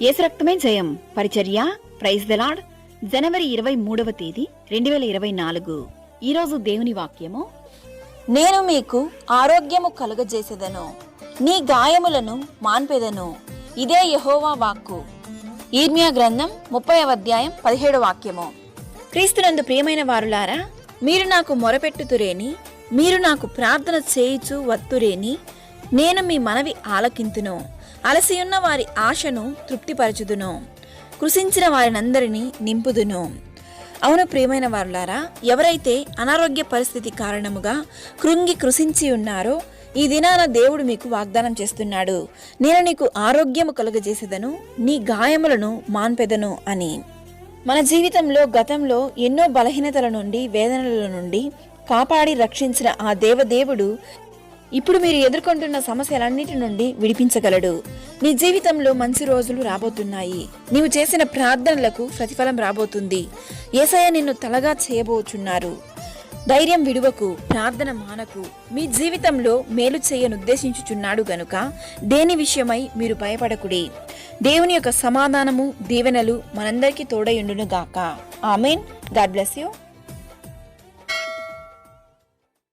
యేసు రక్తమే జయం పరిచర్య ప్రైజ్ ద లార్డ్. జనవరి 23వ తేదీ 2024. ఈరోజు దేవుని వాక్యము, నేను మీకు ఆరోగ్యము కలుగజేసేదను, నీ గాయములను మాన్పెదను, ఇదే యెహోవా వాక్కు. ఇర్మియా గ్రంథం 30వ అధ్యాయం 17వ వాక్యము. క్రీస్తునందు ప్రియమైన వారులారా, మీరు నాకు మొరపెట్టుతురేని, మీరు నాకు ప్రార్థన చేయుచు వత్తురేని, నేను మీ మనవి ఆలకింతును, అలసియున్న వారి ఆశను తృప్తిపరచుదును, కృషించిన వారినందరినీ నింపుదును. అవును ప్రియమైన వారులారా, ఎవరైతే అనారోగ్య పరిస్థితి కారణముగా కృంగి కృషించి ఉన్నారో ఈ దినాన దేవుడు మీకు వాగ్దానం చేస్తున్నాడు, నేను నీకు ఆరోగ్యము కలుగజేసేదను, నీ గాయములను మాన్పెదను అని. మన జీవితంలో గతంలో ఎన్నో బలహీనతల నుండి, వేదనల నుండి కాపాడి రక్షించిన ఆ దేవదేవుడు ఇప్పుడు మీరు ఎదుర్కొంటున్న సమస్యలన్నిటి నుండి విడిపించగలడు. నీ జీవితంలో మంచి రోజులు రాబోతున్నాయి. నీవు చేసిన ప్రార్థనలకు ప్రతిఫలం రాబోతుంది. యేసయ్య నిన్ను తలగా చేయబోచున్నారు. ధైర్యం విడువకు, ప్రార్థన మానకు. మీ జీవితంలో మేలు చేయనుద్దేశించుచున్నాడు గనుక దేని విషయమై మీరు భయపడకుడి. దేవుని యొక్క సమాధానము, దీవెనలు మనందరికీ తోడయుండును గాక. ఆమేన్. God bless you.